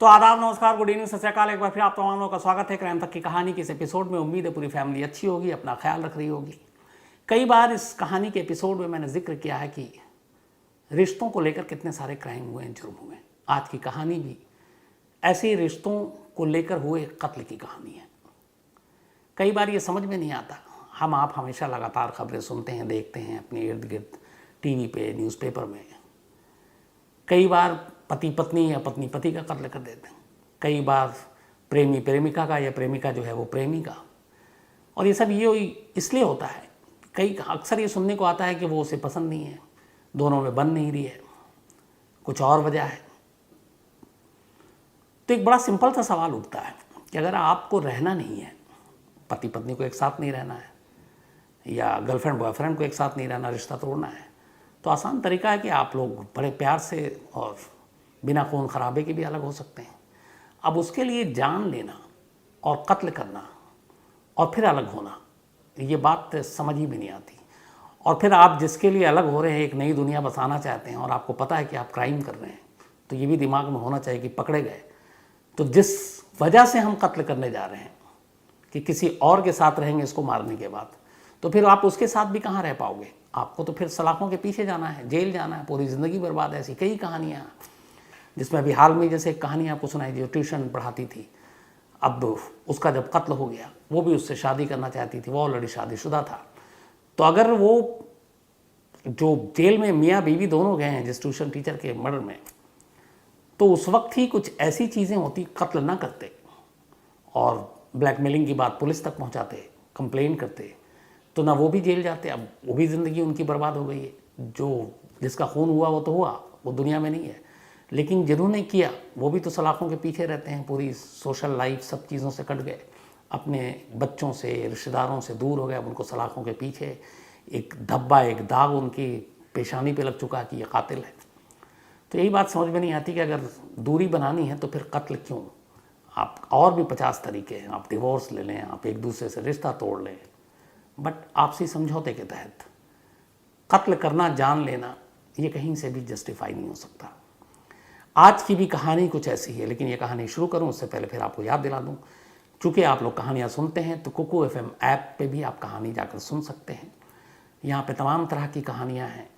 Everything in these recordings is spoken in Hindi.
तो आदाब, नमस्कार, गुड इवनिंग, सत श्री अकाल। एक बार फिर आप तमाम लोगों का स्वागत है क्राइम तक की कहानी के इस एपिसोड में। उम्मीद है पूरी फैमिली अच्छी होगी, अपना ख्याल रख रही होगी। कई बार इस कहानी के एपिसोड में मैंने जिक्र किया है कि रिश्तों को लेकर कितने सारे क्राइम हुए हैं, जुर्म हुए हैं। आज की कहानी भी ऐसे ही रिश्तों को लेकर हुए कत्ल की कहानी है। कई बार ये समझ में नहीं आता, हम आप हमेशा लगातार खबरें सुनते हैं, देखते हैं अपने इर्द गिर्द, टीवी पे, न्यूज़पेपर में। कई बार पति पत्नी या पत्नी पति का कत्ल कर देते हैं, कई बार प्रेमी प्रेमिका का या प्रेमिका जो है वो प्रेमी का। और ये सब ये इसलिए होता है, अक्सर ये सुनने को आता है कि वो उसे पसंद नहीं है, दोनों में बन नहीं रही है, कुछ और वजह है। तो एक बड़ा सिंपल सा सवाल उठता है कि अगर आपको रहना नहीं है, पति पत्नी को एक साथ नहीं रहना है, या गर्लफ्रेंड बॉयफ्रेंड को एक साथ नहीं रहना, रिश्ता तोड़ना है, तो आसान तरीका है कि आप लोग बड़े प्यार से और बिना खून खराबे के भी अलग हो सकते हैं। अब उसके लिए जान लेना और कत्ल करना और फिर अलग होना, ये बात समझ ही में नहीं आती। और फिर आप जिसके लिए अलग हो रहे हैं, एक नई दुनिया बसाना चाहते हैं और आपको पता है कि आप क्राइम कर रहे हैं, तो ये भी दिमाग में होना चाहिए कि पकड़े गए तो जिस वजह से हम कत्ल करने जा रहे हैं कि किसी और के साथ रहेंगे इसको मारने के बाद, तो फिर आप उसके साथ भी कहाँ रह पाओगे। आपको तो फिर सलाखों के पीछे जाना है, जेल जाना है, पूरी ज़िंदगी बर्बाद है। ऐसी कई कहानियाँ, जिसमें अभी हाल में जैसे एक कहानी आपको सुनाई, जो ट्यूशन पढ़ाती थी, अब उसका जब कत्ल हो गया, वो भी उससे शादी करना चाहती थी, वो ऑलरेडी शादीशुदा था। तो अगर वो जो जेल में मियाँ बीवी दोनों गए हैं जिस ट्यूशन टीचर के मर्डर में, तो उस वक्त ही कुछ ऐसी चीज़ें होती, कत्ल ना करते और ब्लैकमेलिंग की बात पुलिस तक पहुंचाते, कंप्लेन करते, तो ना वो भी जेल जाते। अब वो भी ज़िंदगी उनकी बर्बाद हो गई है। जो जिसका खून हुआ वो तो हुआ, वो दुनिया में नहीं है, लेकिन जिन्होंने किया वो भी तो सलाखों के पीछे रहते हैं। पूरी सोशल लाइफ सब चीज़ों से कट गए, अपने बच्चों से, रिश्तेदारों से दूर हो गए। अब उनको सलाखों के पीछे एक धब्बा, एक दाग उनकी पेशानी पे लग चुका कि ये कातिल है। तो यही बात समझ में नहीं आती कि अगर दूरी बनानी है तो फिर कत्ल क्यों। आप और भी 50 तरीके हैं, आप डिवोर्स ले लें, आप एक दूसरे से रिश्ता तोड़ लें, बट आपसी समझौते के तहत कत्ल करना, जान लेना, ये कहीं से भी जस्टिफाई नहीं हो सकता। आज की भी कहानी कुछ ऐसी है, लेकिन ये कहानी शुरू करूं उससे पहले फिर आपको याद दिला दूं, चूँकि आप लोग कहानियाँ सुनते हैं तो कुकू FM ऐप पे भी आप कहानी जाकर सुन सकते हैं। यहाँ पे तमाम तरह की कहानियाँ हैं,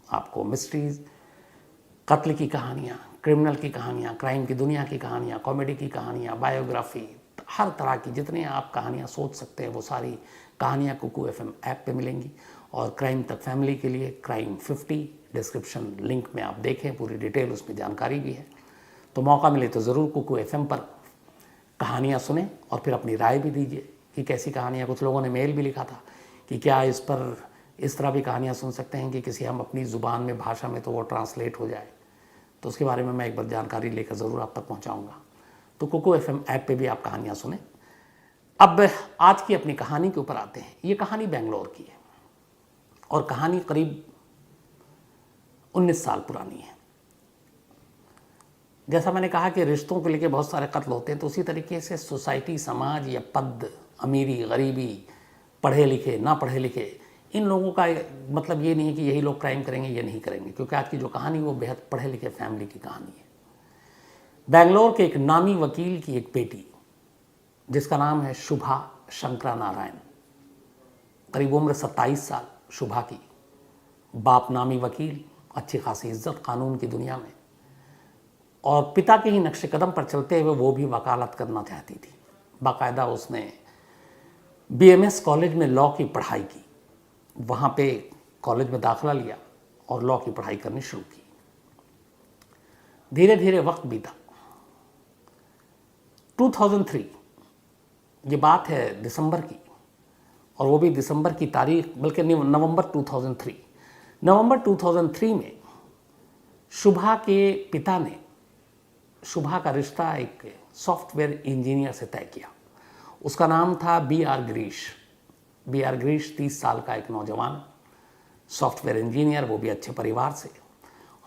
आपको मिस्ट्रीज़, कत्ल की कहानियाँ, क्रिमिनल की कहानियाँ, क्राइम की दुनिया की कहानियाँ, कॉमेडी की कहानियाँ, बायोग्राफी, हर तरह की जितने आप कहानियाँ सोच सकते हैं वो सारी कहानियाँ कुकू FM ऐप पे मिलेंगी। और क्राइम तक फैमिली के लिए क्राइम 50 डिस्क्रिप्शन लिंक में आप देखें, पूरी डिटेल उसमें जानकारी भी है। तो मौका मिले तो ज़रूर कुकू FM पर कहानियाँ सुनें और फिर अपनी राय भी दीजिए कि कैसी कहानियाँ। कुछ लोगों ने मेल भी लिखा था कि क्या इस पर इस तरह भी कहानियाँ सुन सकते हैं कि किसी हम अपनी ज़ुबान में, भाषा में, तो वो ट्रांसलेट हो जाए। तो उसके बारे में मैं एक बार जानकारी लेकर ज़रूर आप तक पहुँचाऊँगा। तो कुकू FM ऐप पे भी आप कहानियाँ सुनें। अब आज की अपनी कहानी के ऊपर आते हैं। ये कहानी बेंगलोर की है और कहानी करीब 19 साल पुरानी है। जैसा मैंने कहा कि रिश्तों को लेकर बहुत सारे कत्ल होते हैं, तो उसी तरीके से सोसाइटी, समाज या पद, अमीरी, गरीबी, पढ़े लिखे, ना पढ़े लिखे, इन लोगों का मतलब ये नहीं है कि यही लोग क्राइम करेंगे, ये नहीं करेंगे। क्योंकि आज की जो कहानी वो बेहद पढ़े लिखे फैमिली की कहानी है। बेंगलोर के एक नामी वकील की एक बेटी, जिसका नाम है शुभा शंकरा नारायण, करीब उम्र 27 साल शुभा की। बाप नामी वकील, अच्छी खासी इज्जत कानून की दुनिया में, और पिता के ही नक्शे कदम पर चलते हुए वो भी वकालत करना चाहती थी। बाकायदा उसने BMS कॉलेज में लॉ की पढ़ाई की, वहाँ पे कॉलेज में दाखिला लिया और लॉ की पढ़ाई करनी शुरू की। धीरे धीरे वक्त बीता। 2003, ये बात है दिसंबर की, और वो भी दिसंबर की तारीख, बल्कि नवंबर 2003, नवंबर 2003 में शुभा के पिता ने शुभा का रिश्ता एक सॉफ्टवेयर इंजीनियर से तय किया। उसका नाम था BR गिरीश। BR गिरीश 30 साल का एक नौजवान सॉफ्टवेयर इंजीनियर, वो भी अच्छे परिवार से।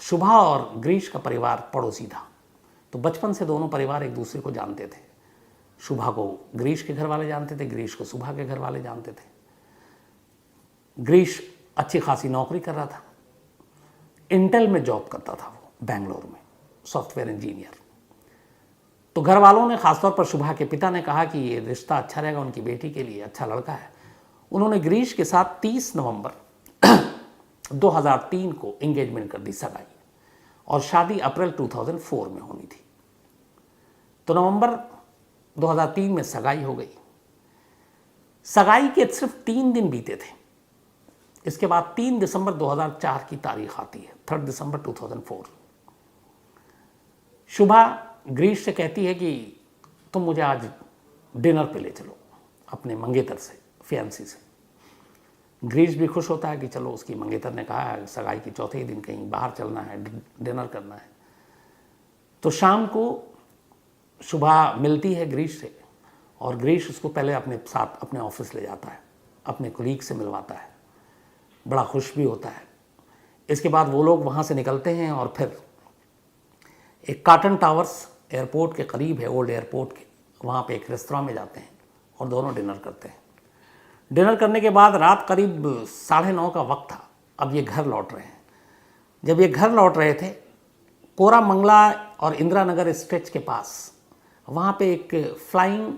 शुभा और गिरीश का परिवार पड़ोसी था, तो बचपन से दोनों परिवार एक दूसरे को जानते थे। शुभा को गिरीश के घर वाले जानते थे, गिरीश को शुभा के घर वाले जानते थे। गिरीश अच्छी खासी नौकरी कर रहा था, इंटेल में जॉब करता था वो, बेंगलोर में, सॉफ्टवेयर इंजीनियर। तो घर वालों ने, खासतौर पर शुभा के पिता ने कहा कि ये रिश्ता अच्छा रहेगा, उनकी बेटी के लिए अच्छा लड़का है। उन्होंने गिरीश के साथ 30 नवंबर 2003 को एंगेजमेंट कर दी, सगाई, और शादी अप्रैल 2004 में होनी थी। तो नवंबर 2003 में सगाई हो गई। सगाई के सिर्फ 3 दिन बीते थे, इसके बाद 3 दिसंबर 2004 की तारीख आती है, 3 दिसंबर 2004। शुभा गिरीश से कहती है कि तुम मुझे आज डिनर पे ले चलो अपने मंगेतर से, फियांसी से। गिरीश भी खुश होता है कि चलो, उसकी मंगेतर ने कहा है सगाई की चौथे ही दिन कहीं बाहर चलना है, डिनर करना है। तो शाम को शुभा मिलती है गिरीश से, और गिरीश उसको पहले अपने साथ अपने ऑफिस ले जाता है, अपने कोलीग से मिलवाता है, बड़ा खुश भी होता है। इसके बाद वो लोग वहाँ से निकलते हैं और फिर एक कॉटन टावर्स एयरपोर्ट के करीब है, ओल्ड एयरपोर्ट के, वहाँ पे एक रेस्तरां में जाते हैं और दोनों डिनर करते हैं। डिनर करने के बाद रात करीब 9:30 का वक्त था। अब ये घर लौट रहे हैं। जब ये घर लौट रहे थे, कोरामंगला और इंदिरा नगर स्ट्रेच के पास वहाँ पे एक फ्लाइंग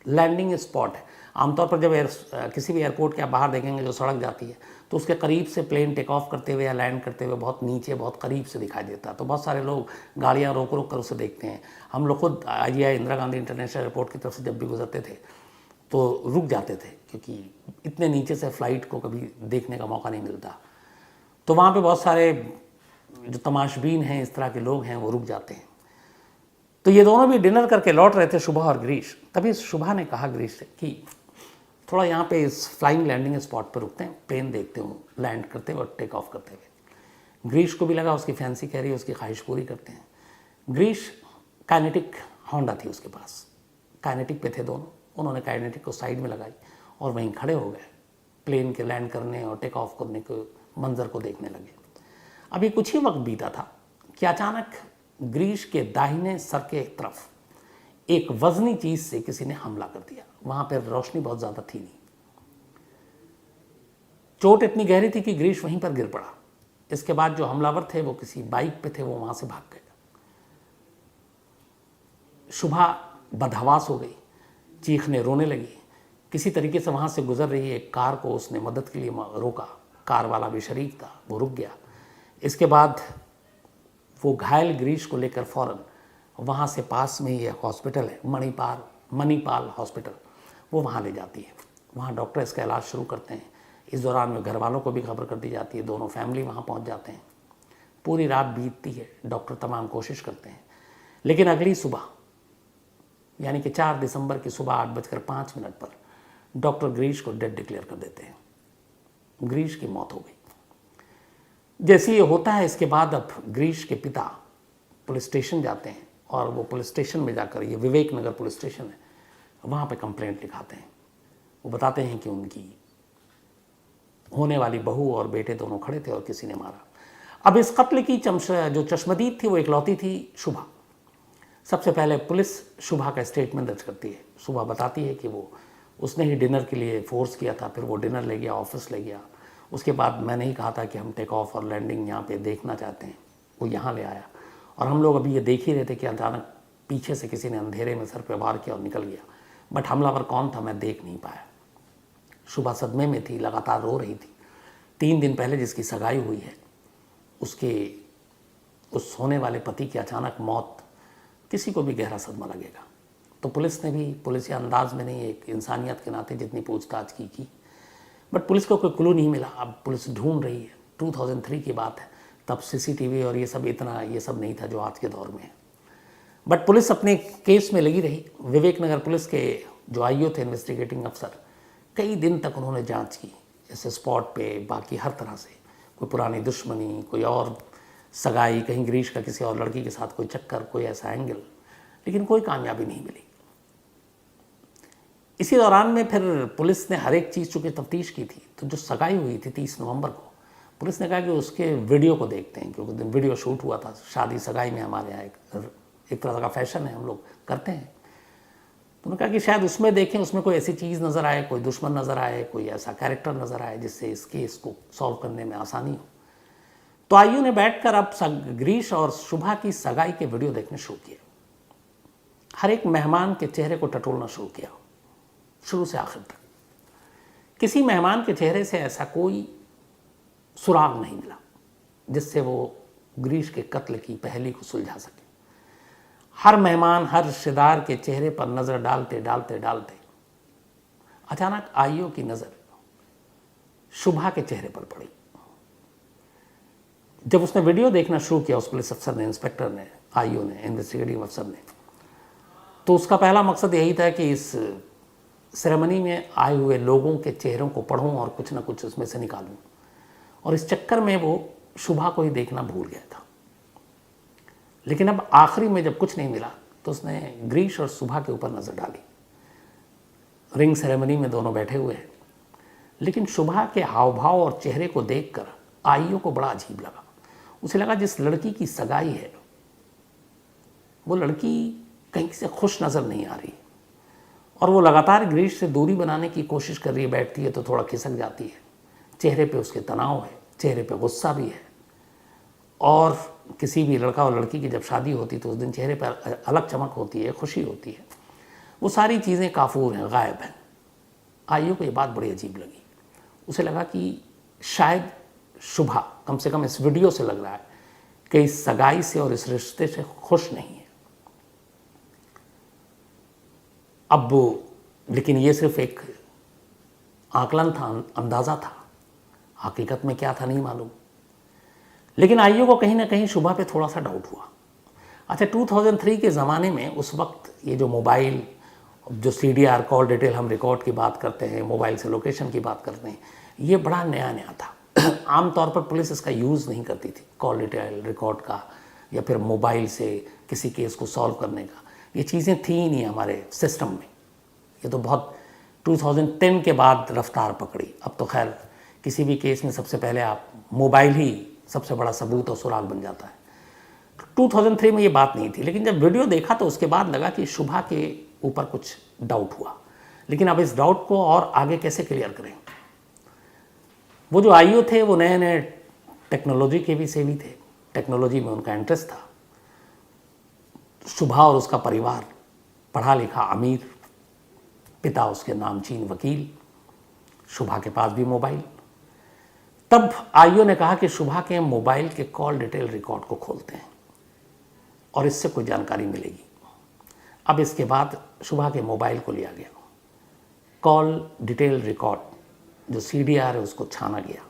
लैंडिंग स्पॉट है। आमतौर पर जब किसी भी एयरपोर्ट के आप बाहर देखेंगे जो सड़क जाती है, तो उसके करीब से प्लेन टेक ऑफ करते हुए या लैंड करते हुए बहुत नीचे, बहुत करीब से दिखाई देता है। तो बहुत सारे लोग गाड़ियाँ रोक रोक कर उसे देखते हैं। हम लोग खुद IGI Indira Gandhi international airport की तरफ से जब भी गुजरते थे तो रुक जाते थे, क्योंकि इतने नीचे से फ़्लाइट को कभी देखने का मौका नहीं मिलता। तो वहाँ पे बहुत सारे जो तमाशबीन हैं, इस तरह के लोग हैं, वो रुक जाते हैं। तो ये दोनों भी डिनर करके लौट रहे थे, शुभा और गिरीश। तभी शुभा ने कहा गिरीश से कि थोड़ा यहाँ पे इस फ्लाइंग लैंडिंग स्पॉट पर रुकते हैं, प्लेन देखते हूँ लैंड करते हुए और टेक ऑफ करते हुए। गिरीश को भी लगा उसकी फैंसी कह रही है, उसकी ख्वाहिश पूरी करते हैं। गिरीश काइनेटिक होंडा थी उसके पास, काइनेटिक पे थे दोनों। उन्होंने काइनेटिक को साइड में लगाई और वहीं खड़े हो गए, प्लेन के लैंड करने और टेक ऑफ करने के मंजर को देखने लगे। अभी कुछ ही वक्त बीता था कि अचानक गिरीश के दाहिने सर के तरफ एक वजनी चीज से किसी ने हमला कर दिया। वहां पर रोशनी बहुत ज्यादा थी नहीं। चोट इतनी गहरी थी कि गिरीश वहीं पर गिर पड़ा। इसके बाद जो हमलावर थे वो किसी बाइक पे थे, वो वहां से भाग गए। शुभा बदहवास हो गई, चीखने रोने लगी। किसी तरीके से वहाँ से गुजर रही एक कार को उसने मदद के लिए रोका। कार वाला भी शरीक था, वो रुक गया। इसके बाद वो घायल गिरीश को लेकर फ़ौरन वहाँ से पास में ही एक हॉस्पिटल है, मणिपाल हॉस्पिटल, वो वहाँ ले जाती है। वहाँ डॉक्टर इसका इलाज शुरू करते हैं। इस दौरान में घर वालों को भी खबर कर दी जाती है, दोनों फैमिली वहाँ पहुँच जाते हैं। पूरी रात बीतती है, डॉक्टर तमाम कोशिश करते हैं, लेकिन अगली सुबह यानी कि 4 दिसंबर की सुबह 8:05 पर डॉक्टर गिरीश को डेड डिक्लेयर कर देते हैं। गिरीश की मौत हो गई। जैसे ये होता है, इसके बाद अब गिरीश के पिता पुलिस स्टेशन जाते हैं और वो पुलिस स्टेशन में जाकर, ये विवेक नगर पुलिस स्टेशन है, वहाँ पे कंप्लेंट लिखाते हैं। वो बताते हैं कि उनकी होने वाली बहू और बेटे दोनों खड़े थे और किसी ने मारा। अब इस कत्ल की जो चश्मदीद थी वो इकलौती थी शुभा। सबसे पहले पुलिस शुभा का स्टेटमेंट दर्ज करती है। शुभा बताती है कि वो उसने ही डिनर के लिए फोर्स किया था, फिर वो डिनर ले गया, ऑफिस ले गया। उसके बाद मैंने ही कहा था कि हम टेक ऑफ और लैंडिंग यहाँ पे देखना चाहते हैं, वो यहाँ ले आया और हम लोग अभी ये देख ही रहे थे कि अचानक पीछे से किसी ने अंधेरे में सर पे वार किया और निकल गया, बट हमलावर कौन था मैं देख नहीं पाया। शुभा सदमे में थी, लगातार रो रही थी। 3 दिन पहले जिसकी सगाई हुई है, उसके उस होने वाले पति की अचानक मौत किसी को भी गहरा सदमा लगेगा। तो पुलिस ने भी पुलिस या अंदाज में नहीं, एक इंसानियत के नाते जितनी पूछताछ की, बट पुलिस को कोई क्लू नहीं मिला। अब पुलिस ढूंढ रही है। 2003 की बात है, तब CCTV और ये सब इतना ये सब नहीं था जो आज के दौर में है। बट पुलिस अपने केस में लगी रही। विवेक नगर पुलिस के जो IO थे, इन्वेस्टिगेटिंग अफसर, कई दिन तक उन्होंने जांच की, जैसे स्पॉट पे, बाकी हर तरह से, कोई पुरानी दुश्मनी, कोई और सगाई, कहीं गिरीश का किसी और लड़की के साथ कोई चक्कर, कोई ऐसा एंगल, लेकिन कोई कामयाबी नहीं मिली। इसी दौरान में फिर पुलिस ने हर एक चीज़ चूँकि तफ्तीश की थी, तो जो सगाई हुई थी 30 नवंबर को, पुलिस ने कहा कि उसके वीडियो को देखते हैं, क्योंकि वीडियो शूट हुआ था। शादी सगाई में हमारे यहाँ एक तरह का फैशन है, हम लोग करते हैं। तो उन्होंने कहा कि शायद उसमें देखें, उसमें कोई ऐसी चीज़ नज़र आए, कोई दुश्मन नज़र आए, कोई ऐसा कैरेक्टर नज़र आए जिससे इस केस को सॉल्व करने में आसानी हो। तो IO ने बैठकर अब गिरीश और शुभा की सगाई के वीडियो देखने शुरू किए। हर एक मेहमान के चेहरे को टटोलना शुरू किया, शुरू से आखिर तक। किसी मेहमान के चेहरे से ऐसा कोई सुराग नहीं मिला जिससे वो ग्रीश के कत्ल की पहेली को सुलझा सके। हर मेहमान, हर रिश्तेदार के चेहरे पर नज़र डालते डालते डालते अचानक आईओ की नज़र शुभा के चेहरे पर पड़ी। जब उसने वीडियो देखना शुरू किया, उस पुलिस अफसर ने, इंस्पेक्टर ने, आईओ ने, इन्वेस्टिगेटिव अफसर ने, तो उसका पहला मकसद यही था कि इस सेरेमनी में आए हुए लोगों के चेहरों को पढ़ूं और कुछ ना कुछ उसमें से निकालूं। और इस चक्कर में वो शुभा को ही देखना भूल गया था। लेकिन अब आखिरी में जब कुछ नहीं मिला तो उसने ग्रीश और शुभा के ऊपर नज़र डाली। रिंग सेरेमनी में दोनों बैठे हुए हैं, लेकिन शुभा के हाव भाव और चेहरे को देखकर आईओ को बड़ा अजीब लगा। उसे लगा जिस लड़की की सगाई है वो लड़की कहीं से खुश नज़र नहीं आ रही, और वो लगातार ग्रीश से दूरी बनाने की कोशिश कर रही है। बैठती है तो थोड़ा खिसक जाती है, चेहरे पे उसके तनाव है, चेहरे पे गुस्सा भी है। और किसी भी लड़का और लड़की की जब शादी होती तो उस दिन चेहरे पर अलग चमक होती है, खुशी होती है। वो सारी चीज़ें काफूर हैं, गायब हैं। आईओ को ये बात बड़ी अजीब लगी। उसे लगा कि शायद शुभा, कम से कम इस वीडियो से लग रहा है कि इस सगाई से और इस रिश्ते से खुश नहीं है। अब लेकिन ये सिर्फ एक आकलन था, अंदाज़ा था, हकीकत में क्या था नहीं मालूम। लेकिन आईओ को कहीं ना कहीं शुभा पे थोड़ा सा डाउट हुआ। अच्छा, 2003 के ज़माने में उस वक्त ये जो मोबाइल, जो CDR कॉल डिटेल हम रिकॉर्ड की बात करते हैं, मोबाइल से लोकेशन की बात करते हैं, ये बड़ा नया नया था। आमतौर पर पुलिस इसका यूज़ नहीं करती थी, कॉल डिटेल रिकॉर्ड का, या फिर मोबाइल से किसी केस को सॉल्व करने का। ये चीज़ें थी ही नहीं हमारे सिस्टम में। ये तो बहुत 2010 के बाद रफ्तार पकड़ी। अब तो खैर किसी भी केस में सबसे पहले आप मोबाइल ही सबसे बड़ा सबूत और सुराग बन जाता है। 2003 में ये बात नहीं थी। लेकिन जब वीडियो देखा तो उसके बाद लगा कि शुभा के ऊपर कुछ डाउट हुआ। लेकिन अब इस डाउट को और आगे कैसे क्लियर करें। वो जो आईओ थे वो नए नए टेक्नोलॉजी के भी सेवी थे, टेक्नोलॉजी में उनका इंटरेस्ट था। शुभा और उसका परिवार पढ़ा लिखा अमीर, पिता उसके नामचीन वकील, शुभा के पास भी मोबाइल। तब आईओ ने कहा कि शुभा के मोबाइल के कॉल डिटेल रिकॉर्ड को खोलते हैं और इससे कोई जानकारी मिलेगी। अब इसके बाद शुभा के मोबाइल को लिया गया, कॉल डिटेल रिकॉर्ड जो CDR है उसको छाना गया,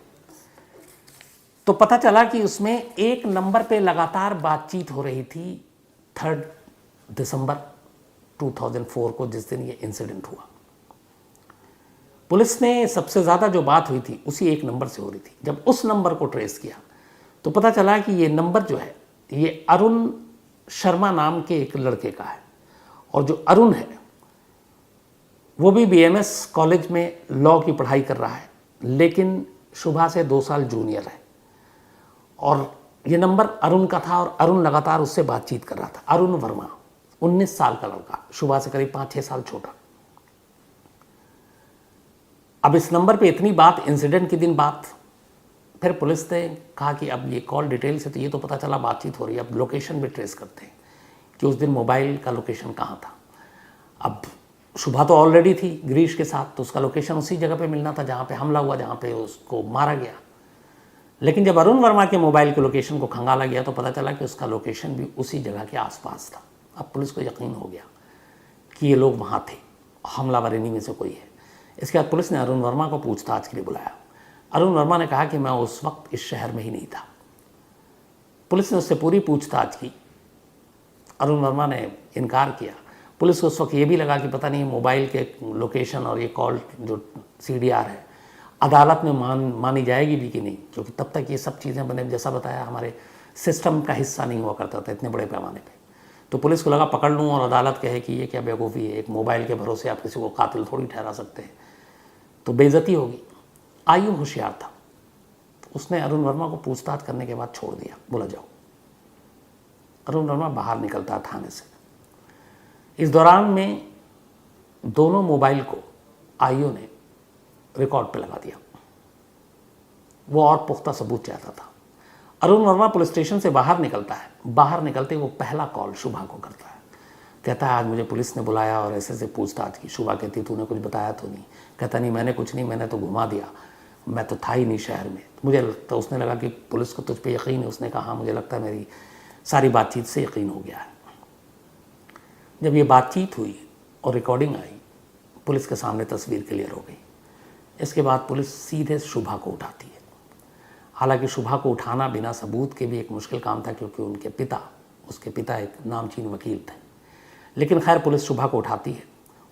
तो पता चला कि उसमें एक नंबर पे लगातार बातचीत हो रही थी 3 दिसंबर 2004 को, जिस दिन ये इंसिडेंट हुआ। पुलिस ने सबसे ज़्यादा जो बात हुई थी उसी एक नंबर से हो रही थी। जब उस नंबर को ट्रेस किया तो पता चला कि ये नंबर जो है ये अरुण शर्मा नाम के एक लड़के का है, और जो अरुण है वो भी BMS कॉलेज में लॉ की पढ़ाई कर रहा है, लेकिन शुभा से 2 साल जूनियर है। और ये नंबर अरुण का था और अरुण लगातार उससे बातचीत कर रहा था। अरुण वर्मा, 19 साल का लड़का, शुभा से करीब 5-6 साल छोटा। अब इस नंबर पे इतनी बात, इंसिडेंट के दिन बात, फिर पुलिस ने कहा कि अब ये कॉल डिटेल से तो ये तो पता चला बातचीत हो रही है, अब लोकेशन भी ट्रेस करते हैं कि उस दिन मोबाइल का लोकेशन कहाँ था। अब शुभा तो ऑलरेडी थी ग्रीश के साथ, तो उसका लोकेशन उसी जगह पे मिलना था जहाँ पे हमला हुआ, जहाँ पे उसको मारा गया। लेकिन जब अरुण वर्मा के मोबाइल के लोकेशन को खंगाला गया तो पता चला कि उसका लोकेशन भी उसी जगह के आसपास था। अब पुलिस को यकीन हो गया कि ये लोग वहाँ थे, हमलावर इन्हीं में से कोई है। इसके बाद पुलिस ने अरुण वर्मा को पूछताछ के लिए बुलाया। अरुण वर्मा ने कहा कि मैं उस वक्त इस शहर में ही नहीं था। पुलिस ने उससे पूरी पूछताछ की। अरुण वर्मा ने इनकार किया। पुलिस को उस वक्त ये भी लगा कि पता नहीं मोबाइल के लोकेशन और ये कॉल जो CDR है अदालत में मानी जाएगी भी कि नहीं, क्योंकि तब तक ये सब चीज़ें बने, जैसा बताया, हमारे सिस्टम का हिस्सा नहीं हुआ करता था इतने बड़े पैमाने पे। तो पुलिस को लगा पकड़ लूँ और अदालत कहे कि ये क्या बेवकूफ़ी है, एक मोबाइल के भरोसे आप किसी को कातिल थोड़ी ठहरा सकते हैं, तो बेइज्जती होगी। आईओ होशियार था, उसने अरुण वर्मा को पूछताछ करने के बाद छोड़ दिया, बोला जाओ। अरुण वर्मा बाहर निकलता थाने से। इस दौरान में दोनों मोबाइल को आईओ ने रिकॉर्ड पे लगा दिया। वो और पुख्ता सबूत चाहता था। अरुण वर्मा पुलिस स्टेशन से बाहर निकलता है। बाहर निकलते वो पहला कॉल शुभा को करता है कहता है आज मुझे पुलिस ने बुलाया और ऐसे से पूछताछ की। शुभा कहती तूने कुछ बताया तो नहीं? कहता नहीं मैंने कुछ नहीं, मैंने तो घुमा दिया, मैं तो था ही नहीं शहर में। मुझे लगता, उसने लगा कि पुलिस को तुझ पे यकीन है। उसने कहा हाँ मुझे लगता है मेरी सारी बातचीत से यकीन हो गया है। जब ये बातचीत हुई और रिकॉर्डिंग आई, पुलिस के सामने तस्वीर क्लियर हो गई। इसके बाद पुलिस सीधे शुभा को उठाती है। हालांकि शुभा को उठाना बिना सबूत के भी एक मुश्किल काम था, क्योंकि उसके पिता एक नामचीन वकील थे। लेकिन खैर पुलिस शुभा को उठाती है।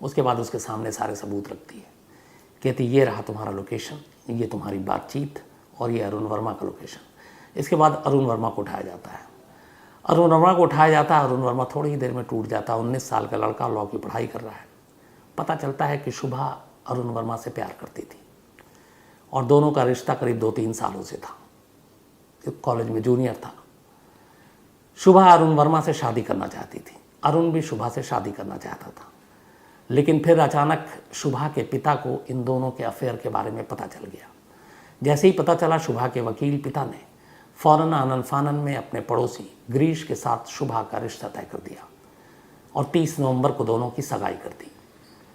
उसके बाद उसके सामने सारे सबूत रखती है। कहती ये रहा तुम्हारा लोकेशन, ये तुम्हारी बातचीत और ये अरुण वर्मा का लोकेशन। इसके बाद अरुण वर्मा को उठाया जाता है। अरुण वर्मा थोड़ी ही देर में टूट जाता है। 19 साल का लड़का लॉ की पढ़ाई कर रहा है। पता चलता है कि शुभा अरुण वर्मा से प्यार करती थी और दोनों का रिश्ता करीब 2-3 सालों से था। कॉलेज में जूनियर था। शुभा अरुण वर्मा से शादी करना चाहती थी, अरुण भी शुभा से शादी करना चाहता था। लेकिन फिर अचानक शुभा के पिता को इन दोनों के अफेयर के बारे में पता चल गया। जैसे ही पता चला, शुभा के वकील पिता ने फौरन आनन फानन में अपने पड़ोसी ग्रीश के साथ शुभा का रिश्ता तय कर दिया और 30 नवंबर को दोनों की सगाई कर दी।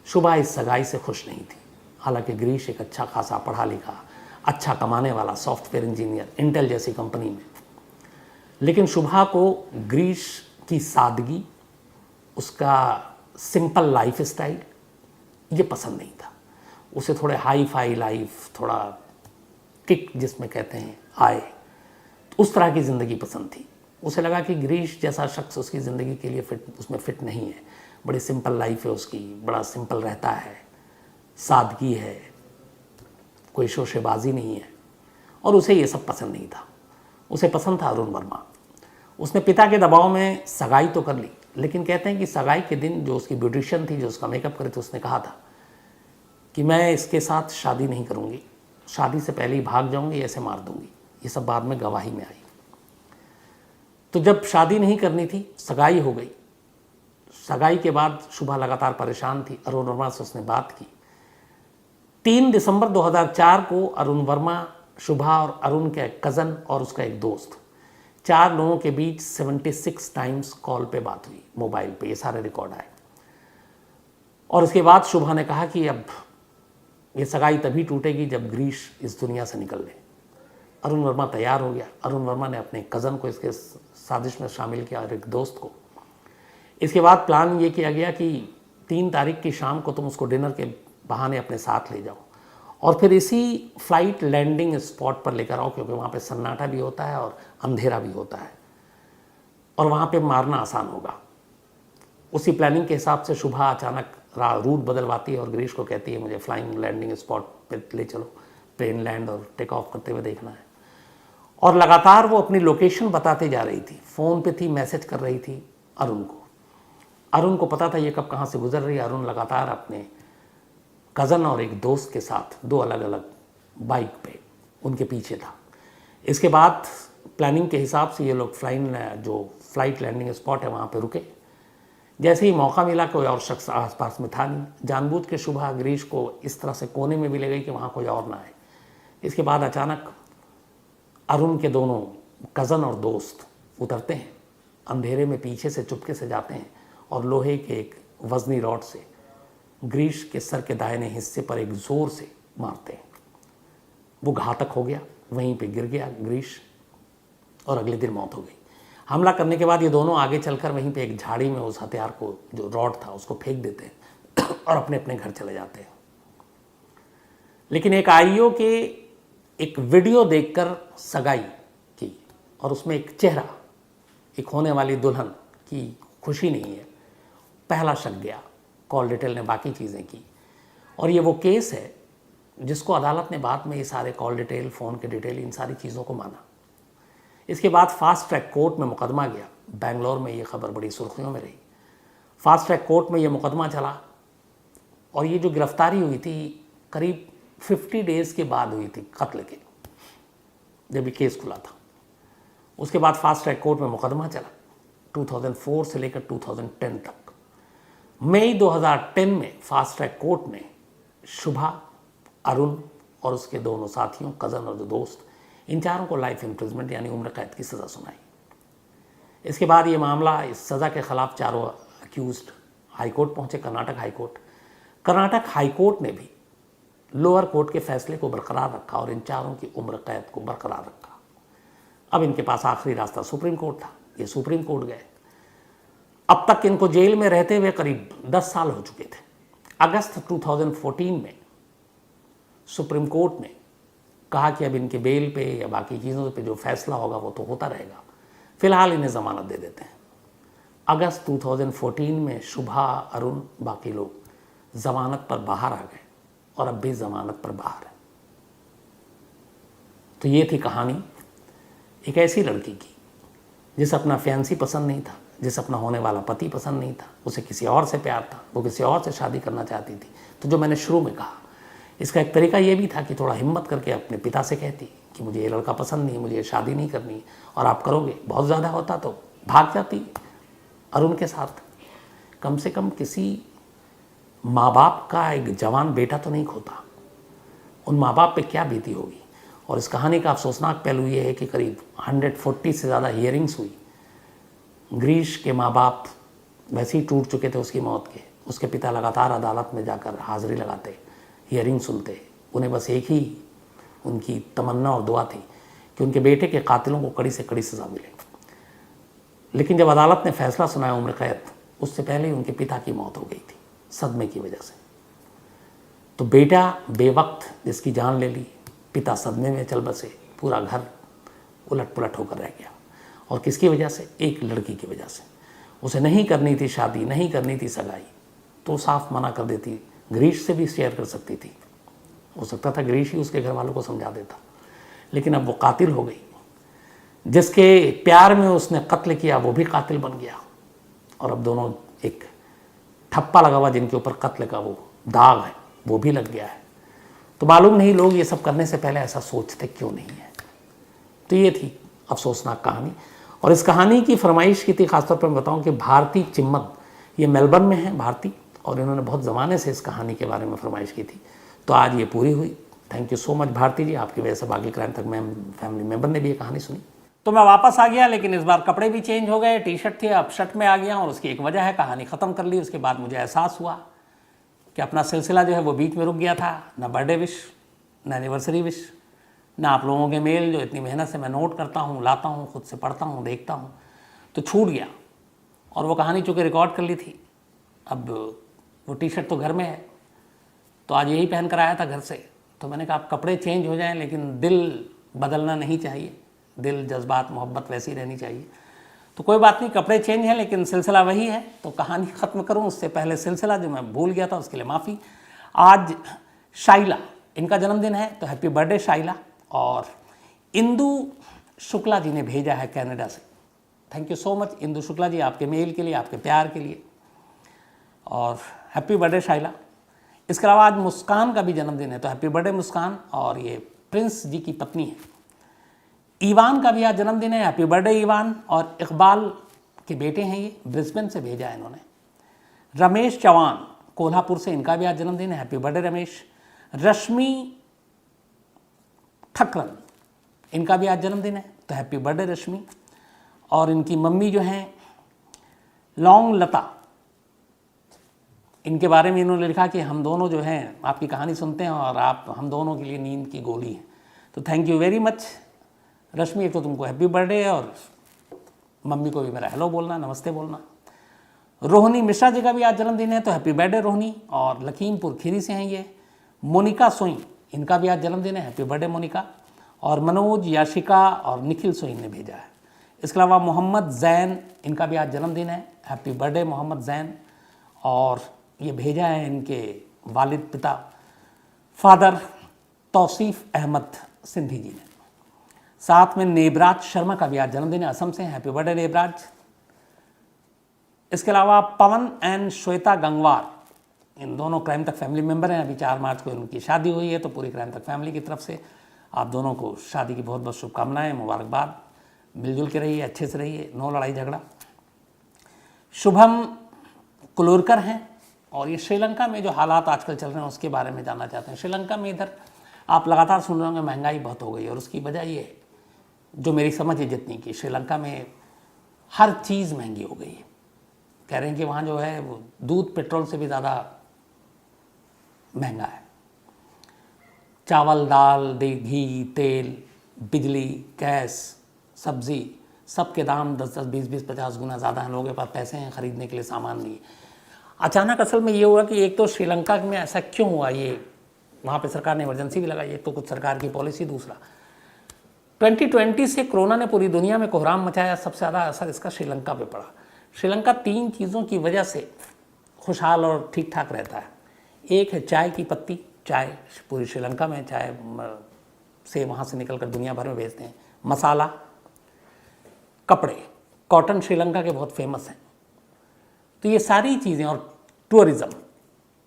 शुभा इस सगाई से खुश नहीं थी। हालांकि ग्रीश एक अच्छा खासा पढ़ा लिखा, अच्छा कमाने वाला सॉफ्टवेयर इंजीनियर इंटेल जैसी कंपनी में। लेकिन शुभा को ग्रीश की सादगी, उसका सिंपल लाइफ स्टाइल ये पसंद नहीं था। उसे थोड़े हाई फाई लाइफ, थोड़ा किक जिसमें कहते हैं आए, तो उस तरह की ज़िंदगी पसंद थी। उसे लगा कि ग्रीश जैसा शख्स उसकी ज़िंदगी के लिए उसमें फिट नहीं है। बड़ी सिंपल लाइफ है उसकी, बड़ा सिंपल रहता है, सादगी है, कोई शोशेबाजी नहीं है, और उसे ये सब पसंद नहीं था। उसे पसंद था अरुण वर्मा। उसने पिता के दबाव में सगाई तो कर ली, लेकिन कहते हैं कि सगाई के दिन जो उसकी ब्यूटिशियन थी, जो उसका मेकअप करे थे, उसने कहा था कि मैं इसके साथ शादी नहीं करूँगी, शादी से पहले ही भाग जाऊँगी, ऐसे मार दूँगी। ये सब बाद में गवाही में आई। तो जब शादी नहीं करनी थी, सगाई हो गई। सगाई के बाद शुभा लगातार परेशान थी। अरुण वर्मा से उसने बात की। 3 दिसंबर 2004 को अरुण वर्मा, शुभा और अरुण के कज़न और उसका एक दोस्त, 4 लोगों के बीच 76 टाइम्स कॉल पे बात हुई, मोबाइल पे। ये सारे रिकॉर्ड आए। और उसके बाद शुभा ने कहा कि अब ये सगाई तभी टूटेगी जब ग्रीश इस दुनिया से निकल ले। अरुण वर्मा तैयार हो गया। अरुण वर्मा ने अपने कज़न को इसके साजिश में शामिल किया और एक दोस्त को। इसके बाद प्लान ये किया गया कि 3 तारीख की शाम को तुम उसको डिनर के बहाने अपने साथ ले जाओ और फिर इसी फ्लाइट लैंडिंग स्पॉट पर लेकर आओ, क्योंकि वहाँ पे सन्नाटा भी होता है और अंधेरा भी होता है और वहाँ पे मारना आसान होगा। उसी प्लानिंग के हिसाब से शुभा अचानक रूट बदलवाती है और ग्रीश को कहती है मुझे फ्लाइंग लैंडिंग स्पॉट पे ले चलो, प्लेन लैंड और टेक ऑफ करते हुए देखना है। और लगातार वो अपनी लोकेशन बताते जा रही थी। फ़ोन पे थी, मैसेज कर रही थी अरुण को। अरुण को पता था ये कब कहाँ से गुजर रही है। अरुण लगातार अपने कज़न और एक दोस्त के साथ 2 अलग अलग बाइक पे उनके पीछे था। इसके बाद प्लानिंग के हिसाब से ये लोग फ्लाइट लैंडिंग स्पॉट है वहाँ पे रुके। जैसे ही मौका मिला, कोई और शख्स आसपास में था नहीं। जानबूझ के शुभा ग्रीश को इस तरह से कोने में भी ले गई कि वहाँ कोई और ना आए। इसके बाद अचानक अरुण के दोनों कज़न और दोस्त उतरते हैं, अंधेरे में पीछे से चुपके से जाते हैं और लोहे के एक वजनी रॉड से ग्रीश के सर के दाहिने हिस्से पर एक ज़ोर से मारते हैं। वो घातक हो गया, वहीं पे गिर गया ग्रीश और अगले दिन मौत हो गई। हमला करने के बाद ये दोनों आगे चलकर वहीं पे एक झाड़ी में उस हथियार को, जो रॉड था, उसको फेंक देते हैं और अपने अपने घर चले जाते हैं। लेकिन एक आईओ के एक वीडियो देखकर सगाई की और उसमें एक चेहरा, एक होने वाली दुल्हन की खुशी नहीं है, पहला शक गया। कॉल डिटेल ने बाकी चीज़ें की और ये वो केस है जिसको अदालत ने बाद में ये सारे कॉल डिटेल, फ़ोन के डिटेल, इन सारी चीज़ों को माना। इसके बाद फास्ट ट्रैक कोर्ट में मुकदमा गया। बेंगलोर में ये खबर बड़ी सुर्खियों में रही। फास्ट ट्रैक कोर्ट में ये मुकदमा चला और ये जो गिरफ्तारी हुई थी करीब 50 डेज़ के बाद हुई थी कत्ल के, जब ये केस खुला था। उसके बाद फास्ट ट्रैक कोर्ट में मुकदमा चला 2004 से लेकर 2010 तक। मई 2010 में फास्ट ट्रैक कोर्ट ने शुभा, अरुण और उसके दोनों साथियों, कज़न और दोस्त, इन चारों को लाइफ इम्प्रिजमेंट यानी उम्र कैद की सज़ा सुनाई। इसके बाद ये मामला, इस सज़ा के ख़िलाफ़ अक्यूज्ड हाईकोर्ट पहुंचे, कर्नाटक हाईकोर्ट। कर्नाटक हाईकोर्ट ने भी लोअर कोर्ट के फैसले को बरकरार रखा और इन चारों की उम्र कैद को बरकरार रखा। अब इनके पास आखिरी रास्ता सुप्रीम कोर्ट था, ये सुप्रीम कोर्ट गए। अब तक इनको जेल में रहते हुए करीब 10 साल हो चुके थे। अगस्त 2014 में सुप्रीम कोर्ट ने कहा कि अब इनके बेल पे या बाकी चीज़ों पे जो फैसला होगा वो तो होता रहेगा, फिलहाल इन्हें ज़मानत दे देते हैं। अगस्त 2014 में शुभा, अरुण, बाकी लोग ज़मानत पर बाहर आ गए और अब भी ज़मानत पर बाहर है। तो ये थी कहानी एक ऐसी लड़की की जिसे अपना फैंसी पसंद नहीं था, जिसे अपना होने वाला पति पसंद नहीं था, उसे किसी और से प्यार था, वो किसी और से शादी करना चाहती थी। तो जो मैंने शुरू में कहा, इसका एक तरीका ये भी था कि थोड़ा हिम्मत करके अपने पिता से कहती कि मुझे ये लड़का पसंद नहीं, मुझे ये शादी नहीं करनी, और आप करोगे। बहुत ज़्यादा होता तो भाग जाती अरुण के साथ। कम से कम किसी माँ बाप का एक जवान बेटा तो नहीं खोता। उन माँ बाप पे क्या बीती होगी। और इस कहानी का अफसोसनाक पहलू ये है कि करीब 140 से ज़्यादा हियरिंग्स हुई। ग्रीश के माँ बाप वैसे ही टूट चुके थे उसकी मौत के। उसके पिता लगातार अदालत में जाकर हाजिरी लगाते, हियरिंग सुनते। उन्हें बस एक ही उनकी तमन्ना और दुआ थी कि उनके बेटे के कातिलों को कड़ी से कड़ी सज़ा मिले। लेकिन जब अदालत ने फैसला सुनाया उम्र कैद, उससे पहले ही उनके पिता की मौत हो गई थी सदमे की वजह से। तो बेटा बेवक्त जिसकी जान ले ली, पिता सदमे में चल बसे, पूरा घर उलट पुलट होकर रह गया। और किसकी वजह से? एक लड़की की वजह से। उसे नहीं करनी थी शादी, नहीं करनी थी सगाई, तो साफ मना कर देती। ग्रीश से भी शेयर कर सकती थी, हो सकता था ग्रीश ही उसके घर वालों को समझा देता। लेकिन अब वो कातिल हो गई। जिसके प्यार में उसने कत्ल किया वो भी कातिल बन गया। और अब दोनों एक ठप्पा लगा हुआ जिनके ऊपर कत्ल का वो दाग है वो भी लग गया है। तो मालूम नहीं लोग ये सब करने से पहले ऐसा सोचते क्यों नहीं है। तो ये थी अफसोसनाक कहानी। और इस कहानी की फरमाइश की थी, खासतौर पर मैं बताऊं कि भारती चिम्मद, ये मेलबर्न में है भारती, और इन्होंने बहुत ज़माने से इस कहानी के बारे में फरमाइश की थी। तो आज ये पूरी हुई। Thank you so much Bharati ji, आपकी वजह से बाकी क्राइम तक मैं फैमिली मेम्बर ने भी ये कहानी सुनी। तो मैं वापस आ गया, लेकिन इस बार कपड़े भी चेंज हो गए। टी शर्ट थी, अब शर्ट में आ गया, और उसकी एक वजह है, कहानी ख़त्म कर ली। उसके बाद मुझे एहसास हुआ कि अपना सिलसिला जो है वो बीच में रुक गया था। ना बर्थडे विश, ना एनिवर्सरी विश, ना आप लोगों के मेल जो इतनी मेहनत से मैं नोट करता हूँ, लाता हूँ, खुद से पढ़ता हूँ, देखता हूँ, तो छूट गया। और वो कहानी चूँकि रिकॉर्ड कर ली थी, अब वो टी शर्ट तो घर में है, तो आज यही पहन कर आया था घर से। तो मैंने कहा आप कपड़े चेंज हो जाएं, लेकिन दिल बदलना नहीं चाहिए। दिल, जज्बात, मोहब्बत वैसी रहनी चाहिए। तो कोई बात नहीं, कपड़े चेंज हैं लेकिन सिलसिला वही है। तो कहानी ख़त्म करूं उससे पहले सिलसिला जो मैं भूल गया था उसके लिए माफ़ी। आज शाइला, इनका जन्मदिन है, तो हैप्पी बर्थडे शाइला। और इंदु शुक्ला जी ने भेजा है कनाडा से। Thank you so much Indu Shukla ji, आपके मेल के लिए, आपके प्यार के लिए, और हैप्पी बर्थडे शाइला। इसके अलावा आज मुस्कान का भी जन्मदिन है, तो हैप्पी बर्थडे मुस्कान। और ये प्रिंस जी की पत्नी है। ईवान का भी आज जन्मदिन है, हैप्पी बर्थडे ईवान। और इकबाल के बेटे हैं, ये ब्रिस्बेन से भेजा है इन्होंने। रमेश चौहान कोल्हापुर से, इनका भी आज जन्मदिन है, हैप्पी बर्थडे रमेश। रश्मि ठक्करन, इनका भी आज जन्मदिन है, तो हैप्पी बर्थडे रश्मि। और इनकी मम्मी जो हैं लौंग लता, इनके बारे में इन्होंने लिखा कि हम दोनों जो हैं आपकी कहानी सुनते हैं और आप हम दोनों के लिए नींद की गोली है। तो थैंक यू वेरी मच रश्मि, एक तो तुमको हैप्पी बर्थडे, और मम्मी को भी मेरा हेलो बोलना, नमस्ते बोलना। रोहिणी मिश्रा जी का भी आज जन्मदिन है, तो हैप्पी बर्थडे रोहिणी। और लखीमपुर खीरी से हैं ये। मोनिका सोइन, इनका भी आज जन्मदिन है, हैप्पी बर्थडे मोनिका। और मनोज, याशिका और निखिल सोइन ने भेजा है। इसके अलावा मोहम्मद जैन, इनका भी आज जन्मदिन है, हैप्पी बर्थडे मोहम्मद जैन। और ये भेजा है इनके वालिद पिता फादर तौसीफ अहमद सिंधी जी ने। साथ में नेबराज शर्मा का भी आज जन्मदिन है, असम से, हैप्पी बर्थडे नेबराज। इसके अलावा पवन एंड श्वेता गंगवार, इन दोनों क्राइम तक फैमिली मेंबर हैं। अभी 4 मार्च को इनकी शादी हुई है, तो पूरी क्राइम तक फैमिली की तरफ से आप दोनों को शादी की बहुत बहुत शुभकामनाएं, मुबारकबाद। मिलजुल के रहिए, अच्छे से रहिए, नो लड़ाई झगड़ा। शुभम कुलूरकर हैं, और ये श्रीलंका में जो हालात आजकल चल रहे हैं उसके बारे में जानना चाहते हैं। श्रीलंका में इधर आप लगातार सुन रहे होंगे महंगाई बहुत हो गई, और उसकी वजह ये है, जो मेरी समझ है जितनी, कि श्रीलंका में हर चीज़ महंगी हो गई है। कह रहे हैं कि वहाँ जो है वो दूध पेट्रोल से भी ज़्यादा महंगा है। चावल, दाल, घी, तेल, बिजली, गैस, सब्ज़ी, सब के दाम 10-10, 20-20, 50 गुना ज़्यादा हैं। लोगों के पास पैसे हैं खरीदने के लिए सामान नहीं है। अचानक असल में ये हुआ कि एक तो श्रीलंका में ऐसा क्यों हुआ, ये वहाँ पे सरकार ने इमरजेंसी भी लगाई, एक तो कुछ सरकार की पॉलिसी, दूसरा 2020 से कोरोना ने पूरी दुनिया में कोहराम मचाया। सबसे ज़्यादा असर इसका श्रीलंका पे पड़ा। श्रीलंका 3 चीज़ों की वजह से खुशहाल और ठीक ठाक रहता है। एक है चाय की पत्ती, चाय पूरी श्रीलंका में चाय से वहाँ से निकल कर दुनिया भर में बेचते हैं। मसाला, कपड़े, कॉटन श्रीलंका के बहुत फेमस हैं। तो ये सारी चीज़ें, और टूरिज़्म,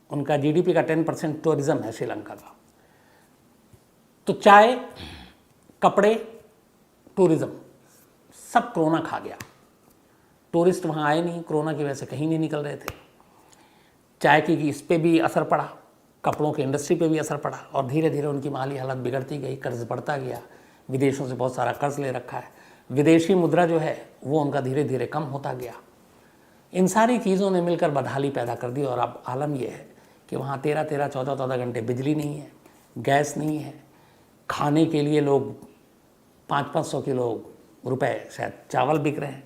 उनका जीडीपी का 10% टूरिज़्म है श्रीलंका का। तो चाय, कपड़े, टूरिज़्म सब कोरोना खा गया। टूरिस्ट वहाँ आए नहीं, कोरोना की वजह से कहीं नहीं निकल रहे थे। चाय की इस पे भी असर पड़ा, कपड़ों की इंडस्ट्री पे भी असर पड़ा, और धीरे धीरे उनकी माली हालत बिगड़ती गई, कर्ज बढ़ता गया। विदेशों से बहुत सारा कर्ज ले रखा है, विदेशी मुद्रा जो है वो उनका धीरे धीरे कम होता गया। इन सारी चीज़ों ने मिलकर बदहाली पैदा कर दी। और अब आलम यह है कि वहाँ 13-13, 14-14 घंटे बिजली नहीं है, गैस नहीं है, खाने के लिए लोग 500-500 किलो रुपए शायद चावल बिक रहे हैं।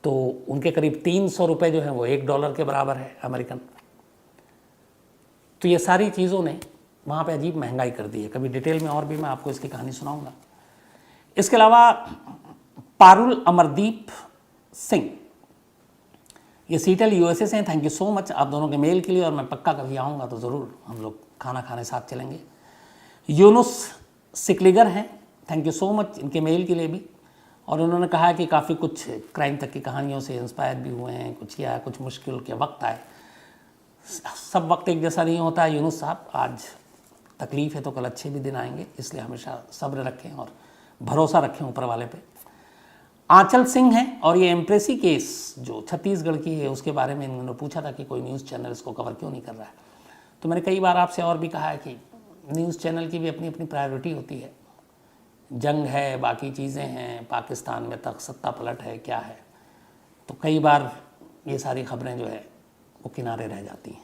तो उनके करीब 300 रुपये जो हैं वो $1 के बराबर है अमेरिकन। तो ये सारी चीज़ों ने वहाँ पे अजीब महंगाई कर दी है। कभी डिटेल में और भी मैं आपको इसकी कहानी सुनाऊंगा। इसके अलावा पारुल अमरदीप सिंह, ये सीटल यूएसए से हैं। थैंक यू सो मच आप दोनों के मेल के लिए, और मैं पक्का कभी आऊँगा तो ज़रूर हम लोग खाना खाने साथ चलेंगे। यूनुस सिकलिगर हैं, थैंक यू सो मच इनके मेल के लिए भी। और उन्होंने कहा कि काफ़ी कुछ क्राइम तक की कहानियों से इंस्पायर भी हुए हैं, कुछ या कुछ मुश्किल के वक्त आए। सब वक्त एक जैसा नहीं होता है यूनुस साहब, आज तकलीफ़ है तो कल अच्छे भी दिन आएंगे, इसलिए हमेशा सब्र रखें और भरोसा रखें ऊपर वाले पे। आंचल सिंह हैं, और ये एम्प्रेसी केस जो छत्तीसगढ़ की है उसके बारे में इन्होंने पूछा था कि कोई न्यूज़ चैनल इसको कवर क्यों नहीं कर रहा है। तो मैंने कई बार आपसे और भी कहा है कि न्यूज़ चैनल की भी अपनी अपनी प्रायोरिटी होती है। जंग है, बाकी चीज़ें हैं, पाकिस्तान में तक सत्ता पलट है, क्या है, तो कई बार ये सारी खबरें जो है वो किनारे रह जाती हैं।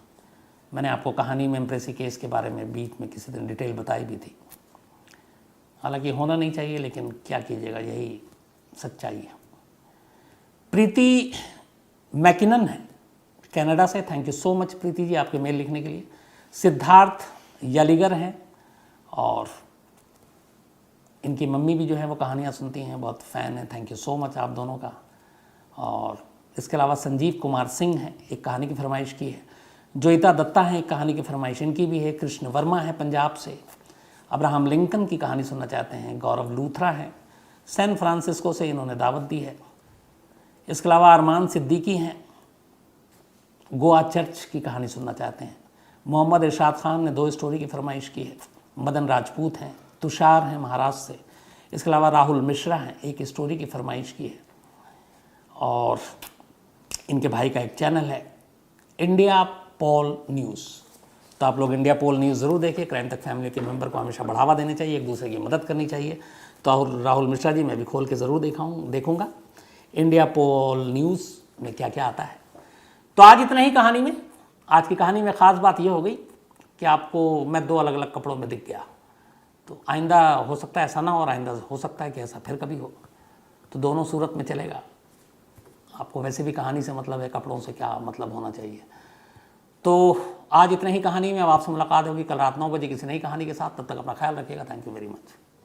मैंने आपको कहानी में एम्प्रेसी केस के बारे में बीच में किसी दिन डिटेल बताई भी थी। हालांकि होना नहीं चाहिए, लेकिन क्या कीजिएगा, यही सच्चाई है। प्रीति मैकिनन है कनाडा से, thank you so much Preeti ji आपके मेल लिखने के लिए। सिद्धार्थ यलीगर हैं, और इनकी मम्मी भी जो है वो कहानियाँ सुनती हैं, बहुत फ़ैन है, थैंक यू सो मच आप दोनों का। और इसके अलावा संजीव कुमार सिंह हैं, एक कहानी की फरमाइश की है। जोईता दत्ता हैं, एक कहानी की फरमाइश इनकी भी है। कृष्ण वर्मा है पंजाब से, अब्राहम लिंकन की कहानी सुनना चाहते हैं। गौरव लूथरा हैं, सैन फ्रांसिस्को से, इन्होंने दावत दी है। इसके अलावा अरमान सिद्दीकी हैं, गोवा चर्च की कहानी सुनना चाहते हैं। मोहम्मद इरशाद खान ने 2 स्टोरी की फरमाइश की है। मदन राजपूत हैं, तुषार हैं महाराष्ट्र से। इसके अलावा राहुल मिश्रा हैं, एक स्टोरी की फरमाइश की है। और इनके भाई का एक चैनल है इंडिया पोल न्यूज़, तो आप लोग इंडिया पोल न्यूज़ ज़रूर देखिए। क्राइम तक फैमिली के मेंबर को हमेशा बढ़ावा देना चाहिए, एक दूसरे की मदद करनी चाहिए। तो राहुल मिश्रा जी मैं भी खोल के ज़रूर देखूँगा इंडिया पोल न्यूज़ में क्या क्या आता है। तो आज इतना ही कहानी में। आज की कहानी में ख़ास बात यह हो गई कि आपको मैं 2 अलग अलग कपड़ों में दिख गया। तो आइंदा हो सकता है ऐसा ना हो, और आइंदा हो सकता है कि ऐसा फिर कभी हो, तो दोनों सूरत में चलेगा। आपको वैसे भी कहानी से मतलब है, कपड़ों से क्या मतलब होना चाहिए। तो आज इतना ही कहानी में। अब आपसे मुलाकात होगी कल रात 9 बजे किसी नई कहानी के साथ। तब तक अपना ख्याल रखिएगा। Thank you very much.